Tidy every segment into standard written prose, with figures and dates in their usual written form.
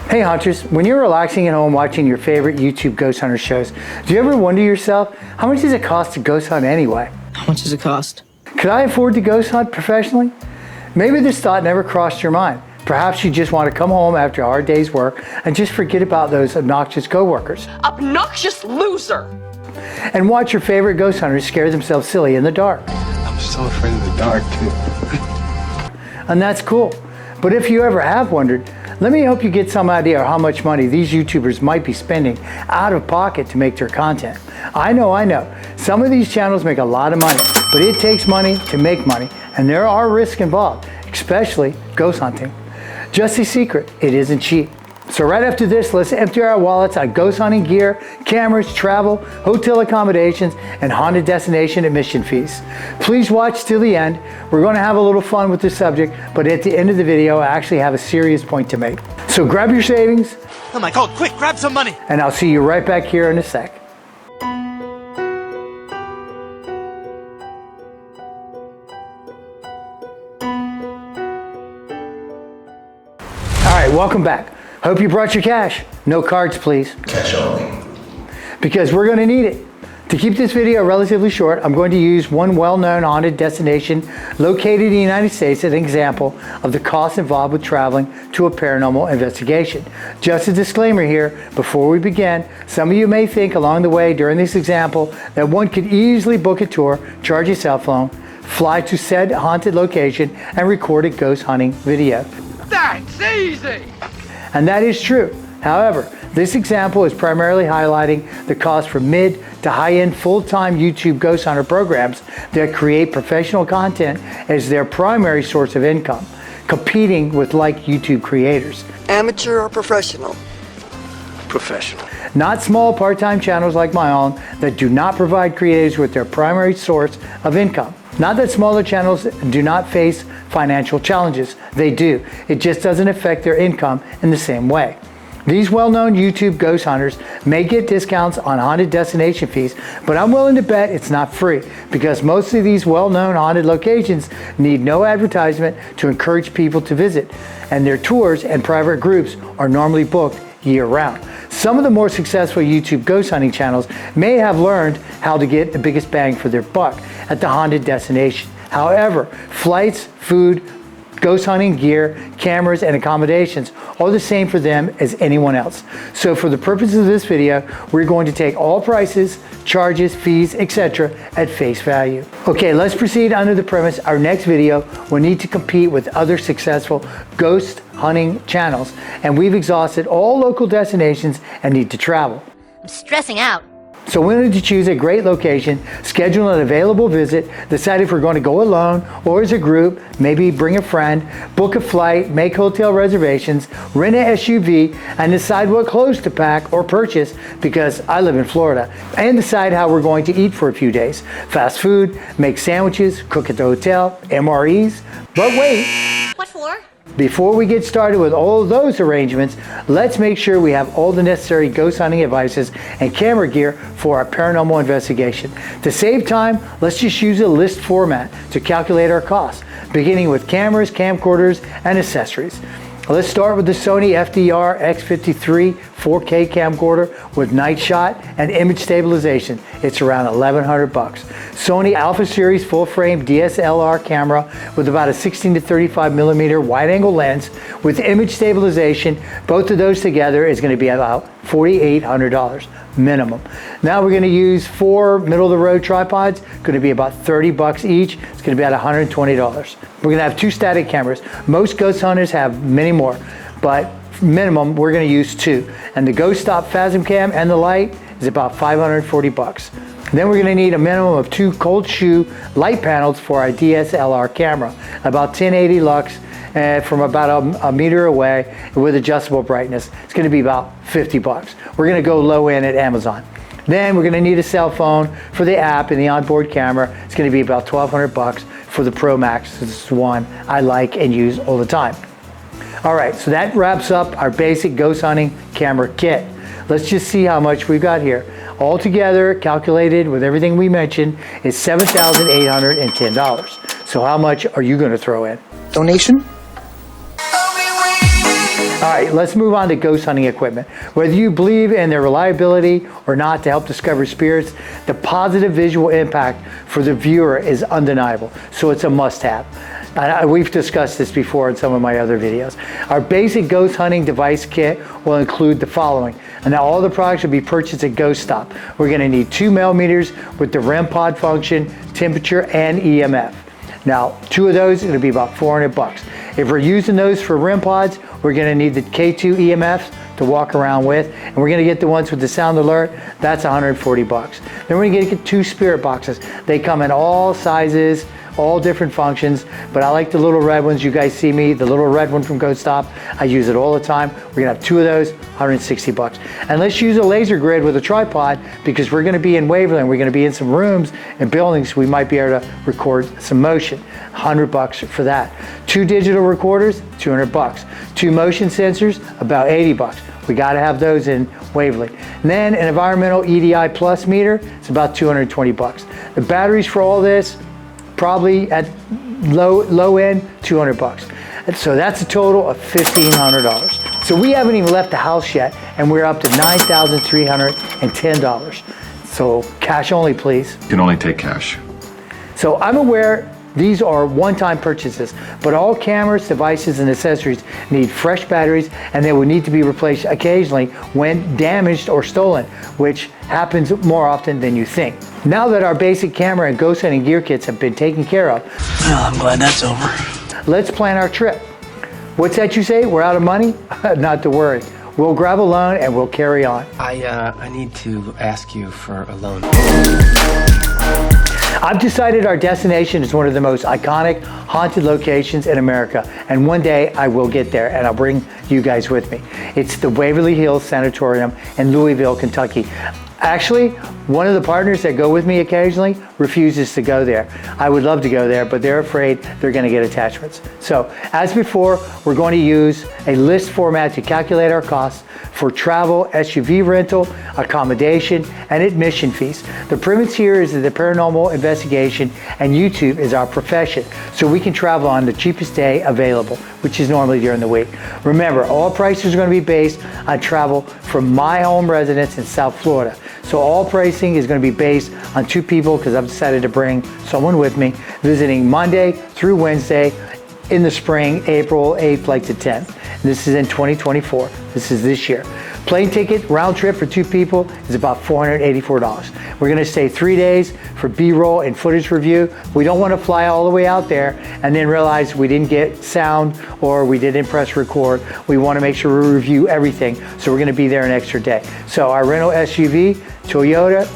Hey hunters, when you're relaxing at home watching your favorite YouTube ghost hunter shows, do you ever wonder to yourself, how much does it cost to ghost hunt anyway? How much does it cost? Could I afford to ghost hunt professionally? Maybe this thought never crossed your mind. Perhaps you just want to come home after a hard day's work and just forget about those obnoxious coworkers. Obnoxious loser! And watch your favorite ghost hunters scare themselves silly in the dark. I'm so afraid of the dark too. And that's cool. But if you ever have wondered, let me help you get some idea of how much money these YouTubers might be spending out of pocket to make their content. I know. Some of these channels make a lot of money, but it takes money to make money, and there are risks involved, especially ghost hunting. Just a secret, it isn't cheap. So right after this, let's empty our wallets on ghost hunting gear, cameras, travel, hotel accommodations, and haunted destination admission fees. Please watch till the end. We're going to have a little fun with this subject, but at the end of the video, I actually have a serious point to make. So grab your savings. Oh my God, quick, grab some money. And I'll see you right back here in a sec. All right, welcome back. Hope you brought your cash. No cards, please. Cash only. Because we're going to need it. To keep this video relatively short, I'm going to use one well-known haunted destination located in the United States as an example of the costs involved with traveling to a paranormal investigation. Just a disclaimer here, before we begin, some of you may think along the way during this example that one could easily book a tour, charge a cell phone, fly to said haunted location, and record a ghost hunting video. That's easy! And that is true. However, this example is primarily highlighting the cost for mid to high-end full-time YouTube ghost hunter programs that create professional content as their primary source of income, competing with like YouTube creators. Amateur or professional? Professional. Not small part-time channels like my own that do not provide creators with their primary source of income. Not that smaller channels do not face financial challenges. They do. It just doesn't affect their income in the same way. These well-known YouTube ghost hunters may get discounts on haunted destination fees, but I'm willing to bet it's not free because most of these well-known haunted locations need no advertisement to encourage people to visit, and their tours and private groups are normally booked year-round. Some of the more successful YouTube ghost hunting channels may have learned how to get the biggest bang for their buck at the haunted destination. However, flights, food, ghost hunting gear, cameras, and accommodations are the same for them as anyone else. So for the purposes of this video, we're going to take all prices, charges, fees, etc. at face value. Okay, let's proceed under the premise our next video will need to compete with other successful ghost hunting channels, and we've exhausted all local destinations and need to travel. I'm stressing out. So we wanted to choose a great location, schedule an available visit, decide if we're going to go alone or as a group, maybe bring a friend, book a flight, make hotel reservations, rent an SUV, and decide what clothes to pack or purchase because I live in Florida, and decide how we're going to eat for a few days. Fast food, make sandwiches, cook at the hotel, MREs. But wait. What for? Before we get started with all of those arrangements, let's make sure we have all the necessary ghost hunting devices and camera gear for our paranormal investigation. To save time, let's just use a list format to calculate our costs, beginning with cameras, camcorders, and accessories. Let's start with the Sony FDR X53 4K camcorder with night shot and image stabilization. It's around $1,100. Sony Alpha Series full frame DSLR camera with about a 16 to 35 millimeter wide angle lens with image stabilization. Both of those together is going to be about $4,800 minimum. Now we're going to use 4 middle of the road tripods, going to be about $30 each. It's going to be about $120. We're going to have 2 static cameras. Most ghost hunters have many more, but minimum we're going to use 2. And the Ghost Stop Phasm Cam and the light is about $540. Then we're going to need a minimum of 2 cold shoe light panels for our DSLR camera, about 1080 lux from about a meter away with adjustable brightness. It's going to be about $50. We're going to go low end at Amazon. Then we're going to need a cell phone for the app and the onboard camera. It's going to be about $1,200 for the Pro Max. This is one I like and use all the time. All right, so that wraps up our basic ghost hunting camera kit. Let's just see how much we've got here. All together, calculated with everything we mentioned, is $7,810. So how much are you going to throw in? Donation? All right, let's move on to ghost hunting equipment. Whether you believe in their reliability or not to help discover spirits, the positive visual impact for the viewer is undeniable, so it's a must-have. We've discussed this before in some of my other videos. Our basic ghost hunting device kit will include the following. And now all the products will be purchased at Ghost Stop. We're gonna need 2 millimeters with the REM pod function, temperature, and EMF. Now, 2 of those are gonna be about $400. If we're using those for REM pods, we're gonna need the K2 EMFs to walk around with, and we're gonna get the ones with the sound alert, that's $140. Then we're gonna get 2 spirit boxes. They come in all sizes, all different functions, but I like the little red ones. You guys see me, the little red one from Ghost Stop. I use it all the time. We're gonna have 2 of those, $160. And let's use a laser grid with a tripod because we're gonna be in Waverly, we're gonna be in some rooms and buildings, we might be able to record some motion. $100 for that. 2 digital recorders, $200. 2 motion sensors, about $80. We got to have those in Waverly. And then an environmental EDI plus meter, it's about $220. The batteries for all this, probably at low end, $200. And so that's a total of $1,500. So we haven't even left the house yet, and we're up to $9,310. So cash only, please. You can only take cash. So I'm aware these are one-time purchases, but all cameras, devices, and accessories need fresh batteries, and they will need to be replaced occasionally when damaged or stolen, which happens more often than you think. Now that our basic camera and ghost hunting gear kits have been taken care of, Well, I'm glad that's over. let's plan our trip. What's that you say? We're out of money? Not to worry. We'll grab a loan and we'll carry on. I need to ask you for a loan. I've decided our destination is one of the most iconic haunted locations in America, and one day I will get there and I'll bring you guys with me. It's the Waverly Hills Sanatorium in Louisville, Kentucky. Actually, one of the partners that go with me occasionally refuses to go there. I would love to go there, but they're afraid they're going to get attachments. So, as before, we're going to use a list format to calculate our costs for travel, SUV rental, accommodation, and admission fees. The premise here is that the paranormal investigation and YouTube is our profession, so we can travel on the cheapest day available, which is normally during the week. Remember, all prices are going to be based on travel from my home residence in South Florida. So all pricing is going to be based on 2 people because I've decided to bring someone with me visiting Monday through Wednesday in the spring, April 8th, like the 10th. This is in 2024. This is this year. Plane ticket round trip for 2 people is about $484. We're going to stay 3 days for B-roll and footage review. We don't want to fly all the way out there and then realize we didn't get sound or we didn't press record. We want to make sure we review everything. So we're going to be there an extra day. So our rental SUV, Toyota,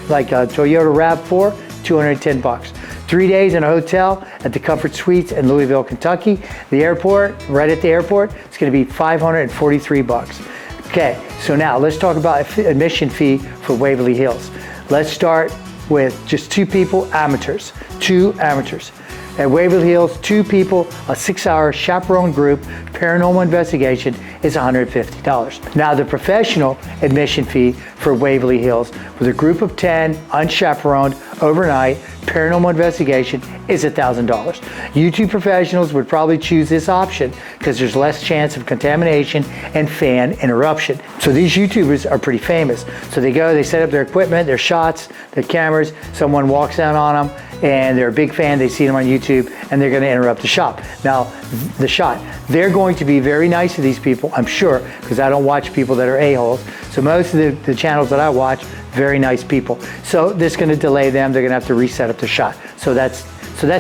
like a Toyota RAV4, $210. 3 days in a hotel at the Comfort Suites in Louisville, Kentucky. The airport, right at the airport, it's going to be $543. Okay, so now let's talk about admission fee for Waverly Hills. Let's start with just 2 people, amateurs, 2 amateurs. At Waverly Hills, 2 people, a 6-hour chaperone group, paranormal investigation is $150. Now the professional admission fee for Waverly Hills with a group of 10, unchaperoned, overnight, paranormal investigation is $1,000. YouTube professionals would probably choose this option because there's less chance of contamination and fan interruption. So these YouTubers are pretty famous. So they go, they set up their equipment, their shots, their cameras, someone walks down on them, and they're a big fan, they see them on YouTube, and they're going to interrupt the shot. Now, the shot. They're going to be very nice to these people, I'm sure, because I don't watch people that are a-holes. So most of the channels that I watch, very nice people. So this is going to delay them. They're going to have to reset up the shot. So that's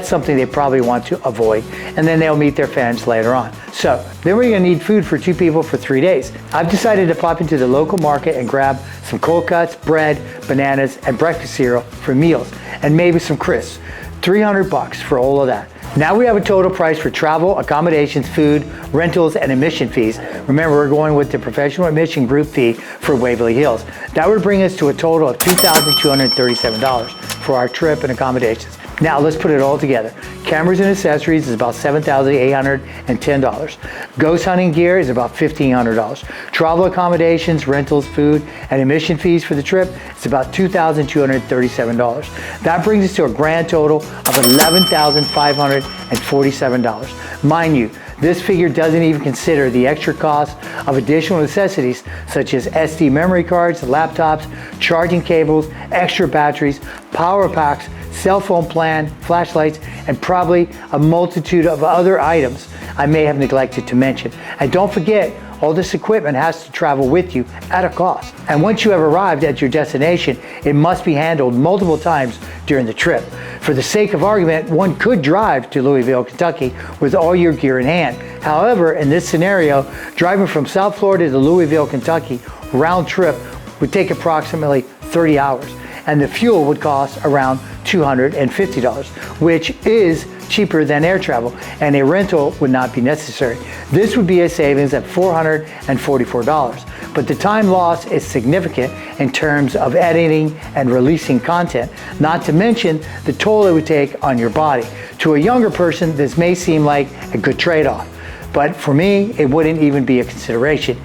something they probably want to avoid. And then they'll meet their fans later on. So then we're going to need food for 2 people for 3 days. I've decided to pop into the local market and grab some cold cuts, bread, bananas, and breakfast cereal for meals, and maybe some crisps. $300 for all of that. Now we have a total price for travel, accommodations, food, rentals, and admission fees. Remember, we're going with the professional admission group fee for Waverly Hills. That would bring us to a total of $2,237 for our trip and accommodations. Now let's put it all together. Cameras and accessories is about $7,810. Ghost hunting gear is about $1,500. Travel accommodations, rentals, food, and admission fees for the trip is about $2,237. That brings us to a grand total of $11,547. Mind you, This figure doesn't even consider the extra cost of additional necessities such as SD memory cards, laptops, charging cables, extra batteries, power packs, cell phone plan, flashlights, and probably a multitude of other items I may have neglected to mention. And don't forget, all this equipment has to travel with you at a cost. And once you have arrived at your destination, it must be handled multiple times during the trip. For the sake of argument, one could drive to Louisville, Kentucky with all your gear in hand. However, in this scenario, driving from South Florida to Louisville, Kentucky, round trip would take approximately 30 hours. And the fuel would cost around $250, which is cheaper than air travel, and a rental would not be necessary. This would be a savings of $444, but the time loss is significant in terms of editing and releasing content, not to mention the toll it would take on your body. To a younger person, this may seem like a good trade-off, but for me, it wouldn't even be a consideration,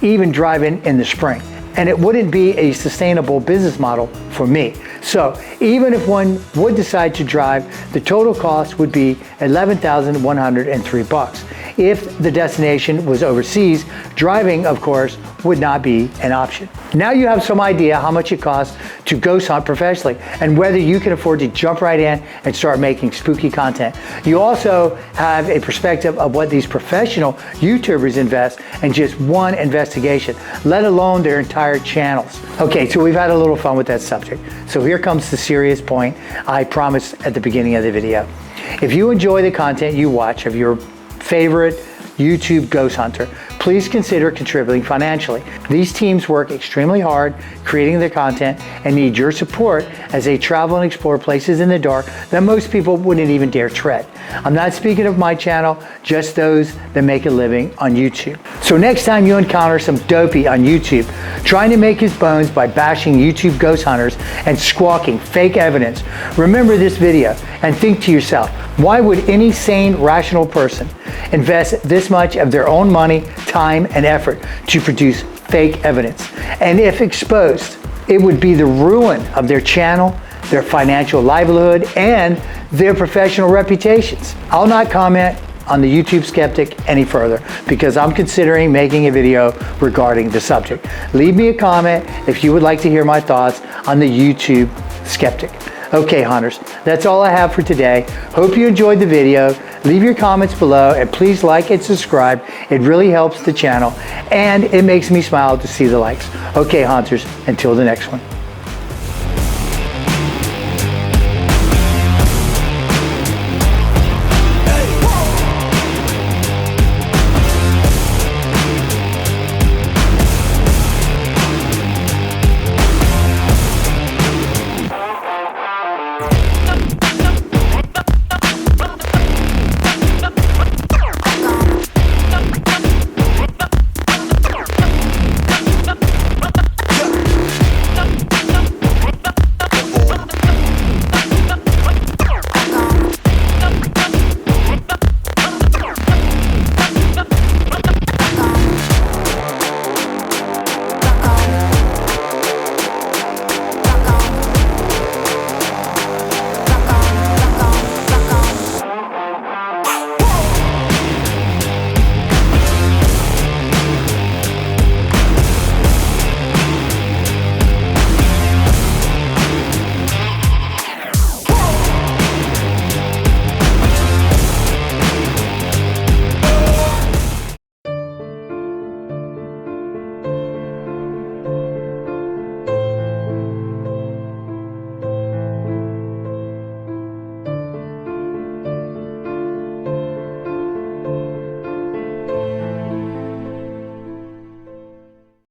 even driving in the spring. And it wouldn't be a sustainable business model for me. So even if one would decide to drive, the total cost would be $11,103. If the destination was overseas, driving, of course, would not be an option. Now you have some idea how much it costs to ghost hunt professionally and whether you can afford to jump right in and start making spooky content. You also have a perspective of what these professional YouTubers invest in just one investigation, let alone their entire channels. Okay, so we've had a little fun with that subject. So here comes the serious point I promised at the beginning of the video. If you enjoy the content you watch of your favorite YouTube ghost hunter, please consider contributing financially. These teams work extremely hard creating their content and need your support as they travel and explore places in the dark that most people wouldn't even dare tread. I'm not speaking of my channel, just those that make a living on YouTube. So next time you encounter some dopey on YouTube trying to make his bones by bashing YouTube ghost hunters and squawking fake evidence, remember this video and think to yourself, why would any sane, rational person invest this much of their own money, time, and effort to produce fake evidence? And if exposed, it would be the ruin of their channel, their financial livelihood, and their professional reputations. I'll not comment on the YouTube skeptic any further because I'm considering making a video regarding the subject. Leave me a comment if you would like to hear my thoughts on the YouTube skeptic. Okay, hunters, that's all I have for today. Hope you enjoyed the video. Leave your comments below and please like and subscribe. It really helps the channel and it makes me smile to see the likes. Okay, hunters, until the next one.